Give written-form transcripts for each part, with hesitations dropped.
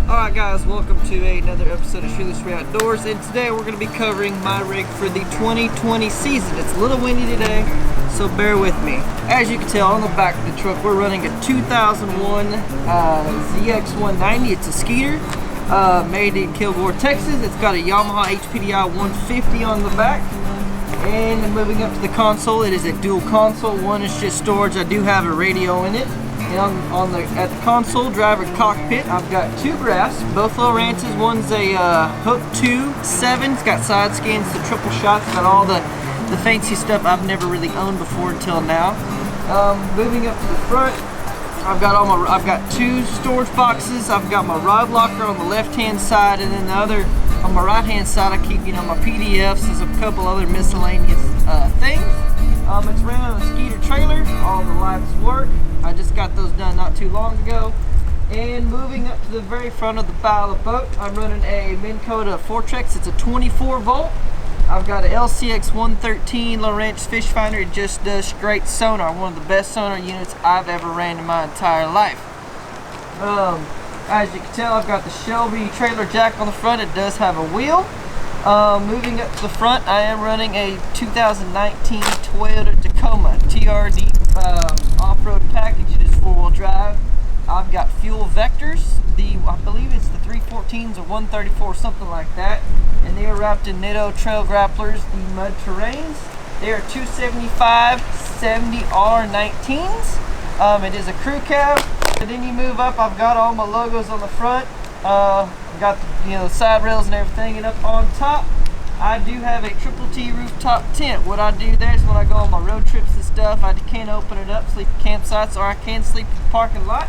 Alright guys, welcome to another episode of Shoeless Free Outdoors, and today we're going to be covering my rig for the 2020 season. It's a little windy today, so bear with me. As you can tell on the back of the truck, we're running a 2001 ZX190. It's a skeeter, made in Kilgore, Texas. It's got a Yamaha HPDI 150 on the back. And moving up to the console, it is a dual console. One is just storage. I do have a radio in it. And at the console, driver cockpit, I've got two graphs, both low ranches. One's a Hook 2.7. It's got side skins, the triple shots, got all the fancy stuff I've never really owned before until now. Moving up to the front, I've got two storage boxes. I've got my rod locker on the left-hand side, and then the other on my right-hand side, I keep my PDFs. There's a couple other miscellaneous things. It's ran on a skeeter trailer. All the lights work. I just got those done not too long ago. And moving up to the very front of the bow of the boat, I'm running a Minn Kota Fortrex. It's a 24 volt. I've got an LCX 113 low range fish finder. It just does straight sonar. One of the best sonar units I've ever ran in my entire life. As you can tell, I've got the Shelby trailer jack on the front. It does have a wheel. Moving up to the front, I am running a 2019 Toyota Tacoma TRD off-road package. It is 4-wheel drive. I've got fuel vectors. I believe it's the 314s or 134, something like that. And they are wrapped in Nitto Trail Grapplers, the mud terrains. They are 275 70R19s. It is a crew cab. And then you move up, I've got all my logos on the front. I've got the side rails and everything, and up on top I do have a Triple T rooftop tent. What I do there is when I go on my road trips and stuff, I can open it up, sleep at campsites, or I can sleep in the parking lot.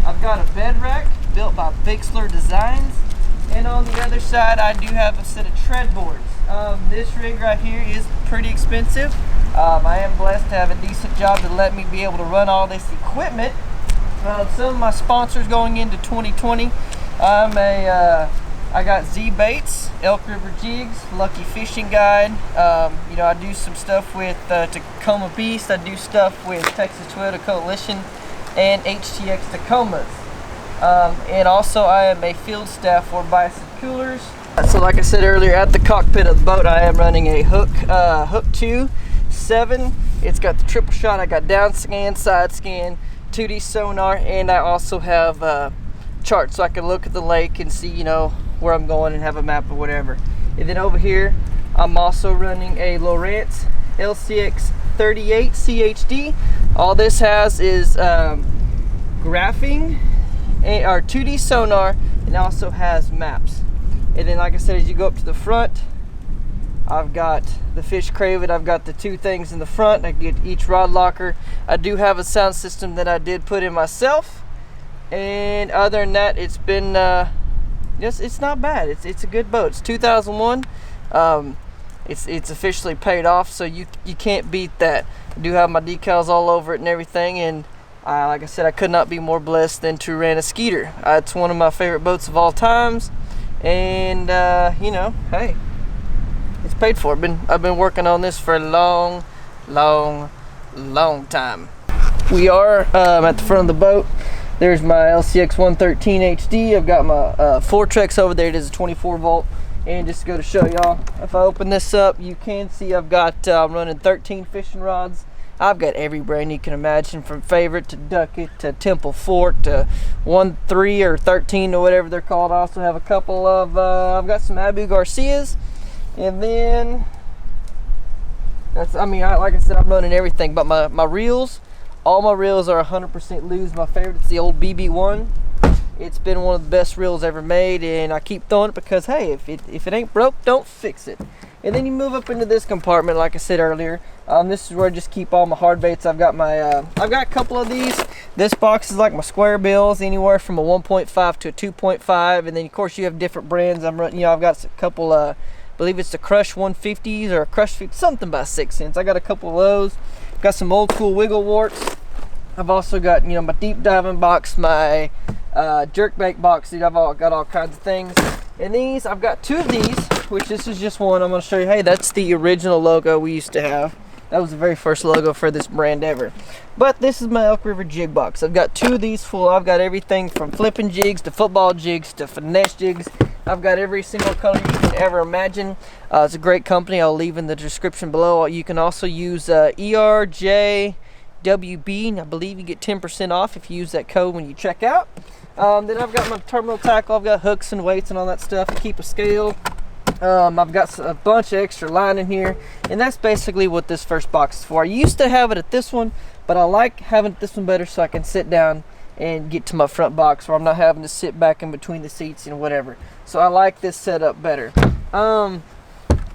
I've got a Bedrock built by Bixler Designs, and on the other side I do have a set of tread boards. This rig right here is pretty expensive. I am blessed to have a decent job to let me be able to run all this equipment. Some of my sponsors going into 2020, I got Z Baits, Elk River Jigs, Lucky Fishing Guide. I do some stuff with Tacoma Beast. I do stuff with Texas Toyota Coalition and HTX Tacomas. And also I am a field staff for Bison Coolers. So like I said earlier, at the cockpit of the boat, I am running a Hook 2.7. It's got the triple shot. I got down scan, side scan, 2D sonar, and I also have charts so I can look at the lake and see where I'm going and have a map or whatever. And then over here I'm also running a Lowrance LCX 38 CHD. All this has is graphing or 2D sonar, and also has maps. And then like I said, as you go up to the front, I've got the Fish Craven. I've got the two things in the front. I get each rod locker. I do have a sound system that I did put in myself. And other than that, it's been it's not bad. It's a good boat. It's 2001. It's officially paid off, so you can't beat that. I do have my decals all over it and everything, and like I said, I could not be more blessed than to rent a skeeter. It's one of my favorite boats of all times, and hey, it's paid for. I've been working on this for a long time. We are at the front of the boat. There's my LCX 113 HD. I've got my Fortrex over there. It is a 24 volt. And just to go to show y'all, if I open this up, you can see I've got I'm running 13 fishing rods. I've got every brand you can imagine, from Favorite to Ducket to Temple Fork to 1.3 or 13 or whatever they're called. I also have a couple of I've got some Abu Garcias, and then like I said, I'm running everything. But my reels, all my reels are 100% loose. My favorite is the old BB1. It's been one of the best reels ever made, and I keep throwing it because, hey, if it ain't broke, don't fix it. And then you move up into this compartment, like I said earlier. This is where I just keep all my hard baits. I've got a couple of these. This box is like my square bills, anywhere from a 1.5 to a 2.5, and then of course you have different brands. I'm running, I've got a couple. I believe it's the Crush 150s or a Crush 50, something by 6 cents. I got a couple of those. Got some old school wiggle warts. I've also got my deep diving box, my jerkbait box. I've got all kinds of things. And these, I've got two of these, which this is just one. I'm going to show you. Hey, that's the original logo we used to have. That was the very first logo for this brand ever. But this is my Elk River jig box. I've got 2 of these full. I've got everything from flipping jigs to football jigs to finesse jigs. I've got every single color you can ever imagine. It's a great company. I'll leave in the description below. You can also use ERJWB, and I believe you get 10% off if you use that code when you check out. Then I've got my terminal tackle. I've got hooks and weights and all that stuff to keep a scale. I've got a bunch of extra line in here, and that's basically what this first box is for. I used to have it at this one, but I like having this one better so I can sit down and get to my front box where I'm not having to sit back in between the seats and whatever. So I like this setup better. And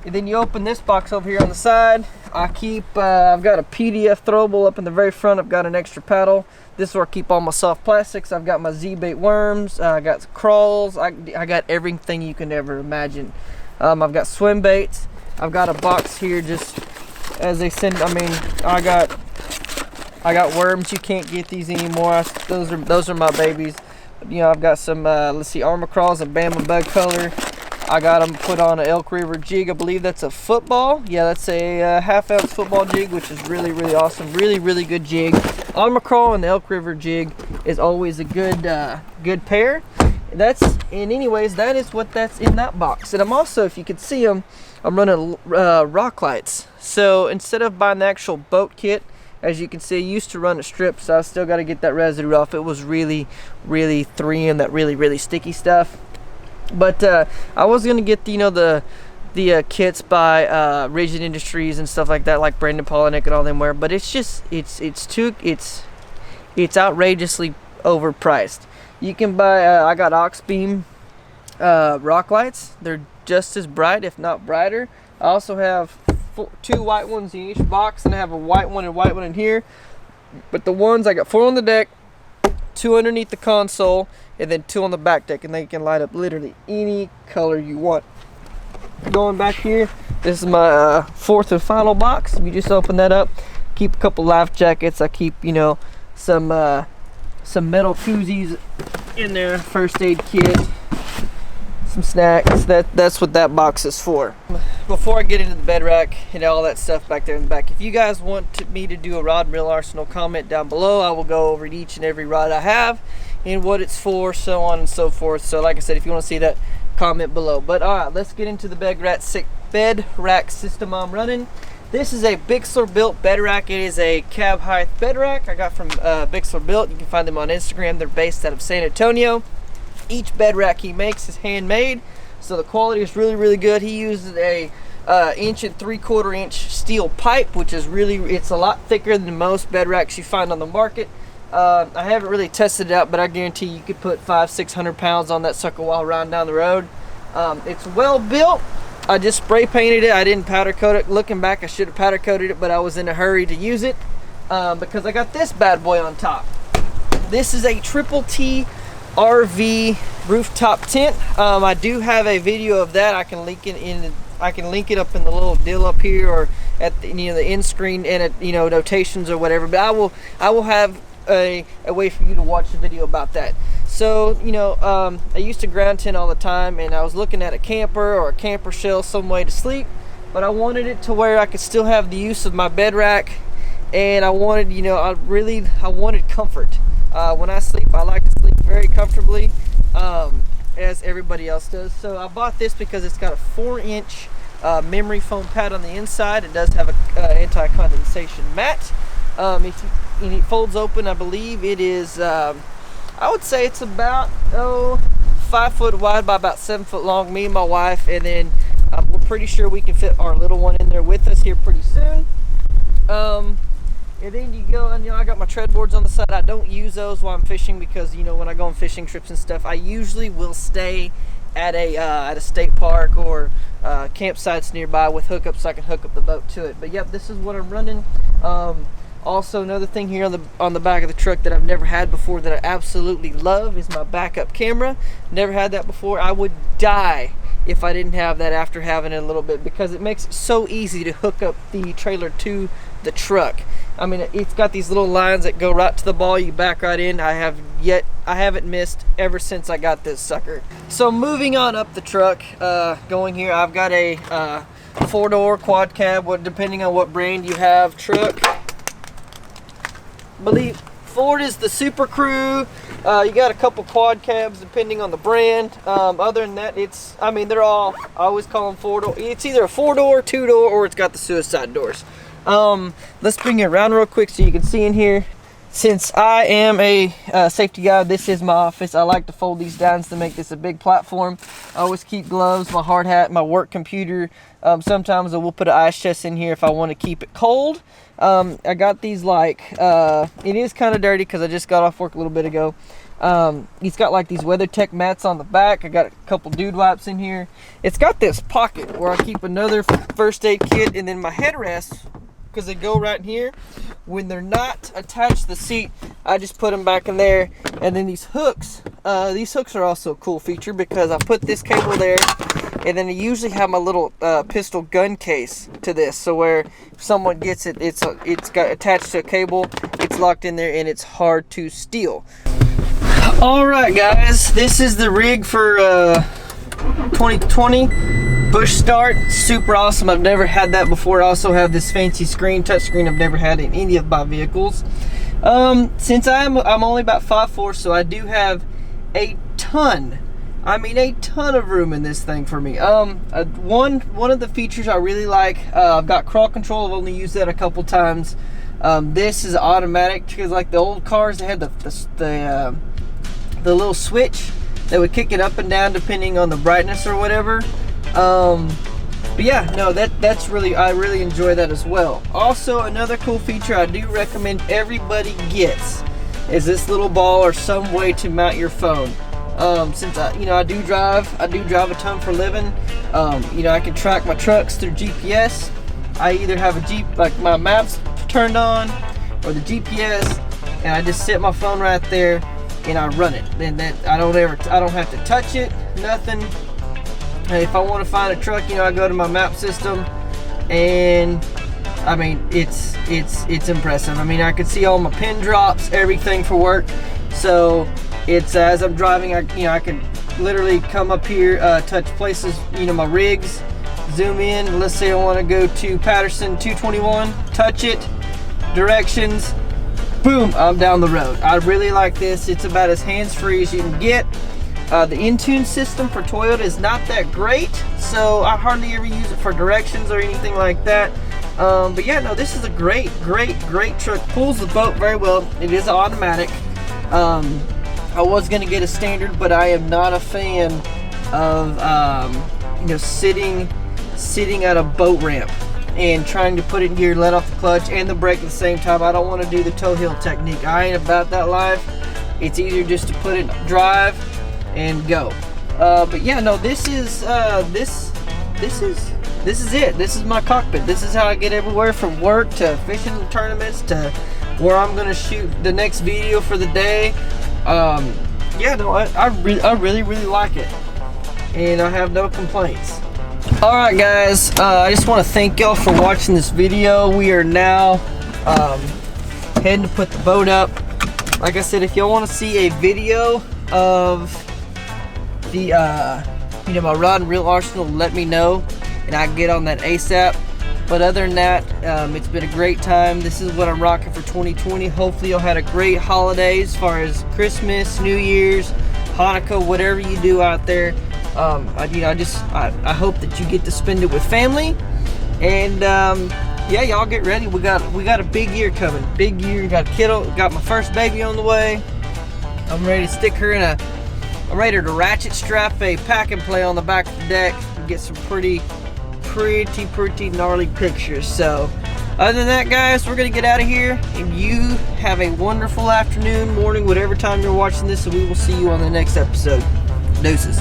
then you open this box over here on the side. I've got a PDF throwable up in the very front. I've got an extra paddle. This is where I keep all my soft plastics. I've got my Z-bait worms. I got crawls. I got everything you can ever imagine. I've got swim baits. I've got a box here just as they send. I mean, I got worms. You can't get these anymore. Those are my babies. You know, I've got some let's see, Armor Crawls and Bama Bug Color. I got them put on an Elk River jig. I believe that's a football. Yeah, that's a half-ounce football jig, which is really, really awesome. Really, really good jig. Armor Crawl and the Elk River jig is always a good pair. And anyways, that is what that's in that box. And I'm also, if you can see them, I'm running rock lights. So instead of buying the actual boat kit, as you can see, I used to run a strip, so I still got to get that residue off. It was really, really 3M, that really, really sticky stuff. But I was gonna get the kits by Rigid Industries and stuff like that, like Brandon Polinick and all them wear. But it's just it's outrageously overpriced. You can buy I got Oxbeam rock lights. They're just as bright, if not brighter. I also have 2 white ones in each box, and I have a white one and white one in here. But the ones I got 4 on the deck, 2 underneath the console, and then 2 on the back deck, and they can light up literally any color you want. Going back here, this is my 4th and final box. We just open that up, keep a couple life jackets. I keep some metal koozies in there, first aid kit, some snacks. That's what that box is for. Before I get into the bed rack and all that stuff back there in the back, if you guys want me to do a rod and reel arsenal, comment down below. I will go over each and every rod I have and what it's for, so on and so forth. So like I said, if you want to see that, comment below. But all right, let's get into the bed rack system I'm running. This is a Bixler built bed rack. It is a cab height bed rack I got from Bixler Built. You can find them on Instagram. They're based out of San Antonio. Each bed rack he makes is handmade, so the quality is really, really good. He uses a 1 3/4 inch steel pipe, which is it's a lot thicker than most bed racks you find on the market. I haven't really tested it out, but I guarantee you could put 500-600 pounds on that sucker while riding down the road. It's well built. I just spray painted it. I didn't powder coat it. Looking back, I should have powder coated it, but I was in a hurry to use it because I got this bad boy on top. This is a Triple T RV rooftop tent. I do have a video of that. I can link it up in the little deal up here, or at the end screen, and at notations or whatever. But I will have a way for you to watch the video about that. So I used to ground tent all the time, and I was looking at a camper or a camper shell, some way to sleep, but I wanted it to where I could still have the use of my bed rack, and I wanted I wanted comfort. When I sleep, I like to sleep very comfortably, as everybody else does. So I bought this because it's got a 4-inch memory foam pad on the inside. It does have a anti-condensation mat. It folds open. I believe it is I would say it's about 5 foot wide by about 7 foot long, me and my wife, and then we're pretty sure we can fit our little one in there with us here pretty soon. And then you go, and I got my tread boards on the side. I don't use those while I'm fishing because when I go on fishing trips and stuff, I usually will stay at a state park or campsites nearby with hookups so I can hook up the boat to it. But yep, this is what I'm running. Also, another thing here on the back of the truck that I've never had before that I absolutely love is my backup camera. Never had that before. I would die if I didn't have that after having it a little bit, because it makes it so easy to hook up the trailer to the truck. I mean, it's got these little lines that go right to the ball. You back right in. I haven't missed ever since I got this sucker. So moving on up the truck, going here, I've got a 4-door quad cab, depending on what brand you have, truck. I believe Ford is the Super Crew. You got a couple quad cabs depending on the brand. Other than that, I mean, they're all, I always call them 4-door. It's either a 4-door, 2-door, or it's got the suicide doors. Let's bring it around real quick so you can see in here. Since I am a safety guy, this is my office. I like to fold these down to make this a big platform. I always keep gloves, my hard hat, my work computer. Sometimes I will put an ice chest in here if I want to keep it cold. I got these it is kind of dirty because I just got off work a little bit ago. It's got like these WeatherTech mats on the back. I got a couple dude wipes in here. It's got this pocket where I keep another first aid kit, and then my headrests, because they go right in here. When they're not attached to the seat, I just put them back in there. And then these hooks are also a cool feature because I put this cable there, and then I usually have my little pistol gun case to this, so where if someone gets it, it's got attached to a cable, it's locked in there, and it's hard to steal. All right, guys, this is the rig for 2020. Push start, super awesome. I've never had that before. I also have this fancy screen, touch screen. I've never had in any of my vehicles. Since I'm only about 5'4", so I do have a ton of room in this thing for me. One of the features I really like, I've got crawl control. I've only used that a couple times. This is automatic because like the old cars, they had the little switch that would kick it up and down depending on the brightness or whatever. But yeah, no, I really enjoy that as well. Also, another cool feature I do recommend everybody gets is this little ball or some way to mount your phone. Since I do drive a ton for a living. I can track my trucks through GPS. I either have my maps turned on or the GPS, and I just set my phone right there and I run it. Then I don't have to touch it, nothing. If I want to find a truck, I go to my map system, and I mean, it's impressive. I mean, I can see all my pin drops, everything for work. So it's as I'm driving, I can literally come up here, touch places, my rigs, zoom in. Let's say I want to go to Patterson 221, touch it, directions, boom, I'm down the road. I really like this. It's about as hands-free as you can get. The Intune system for Toyota is not that great, so I hardly ever use it for directions or anything like that. But yeah, no, this is a great truck. Pulls the boat very well. It is automatic. I was gonna get a standard, but I am not a fan of sitting at a boat ramp and trying to put it in gear, let off the clutch and the brake at the same time. I don't want to do the toe hill technique. I ain't about that life. It's easier just to put it drive and go. But yeah, no, this is it. This is my cockpit. This is how I get everywhere, from work to fishing tournaments to where I'm gonna shoot the next video for the day. Yeah, no, I really like it, and I have no complaints. All right, guys, I just want to thank y'all for watching this video. We are now heading to put the boat up. Like I said, if y'all want to see a video of the my rod and reel arsenal, let me know and I can get on that ASAP. But other than that, it's been a great time. This is what I'm rocking for 2020. Hopefully y'all had a great holiday as far as Christmas, New Year's, Hanukkah, whatever you do out there. I hope that you get to spend it with family. And yeah, y'all get ready. We got a big year coming. Big year. Got a kiddo. Got my first baby on the way. I'm ready to stick her in I'm ready to ratchet strap a pack and play on the back of the deck and get some pretty gnarly pictures. So other than that, guys, we're gonna get out of here, and you have a wonderful afternoon, morning, whatever time you're watching this, and we will see you on the next episode. Deuces.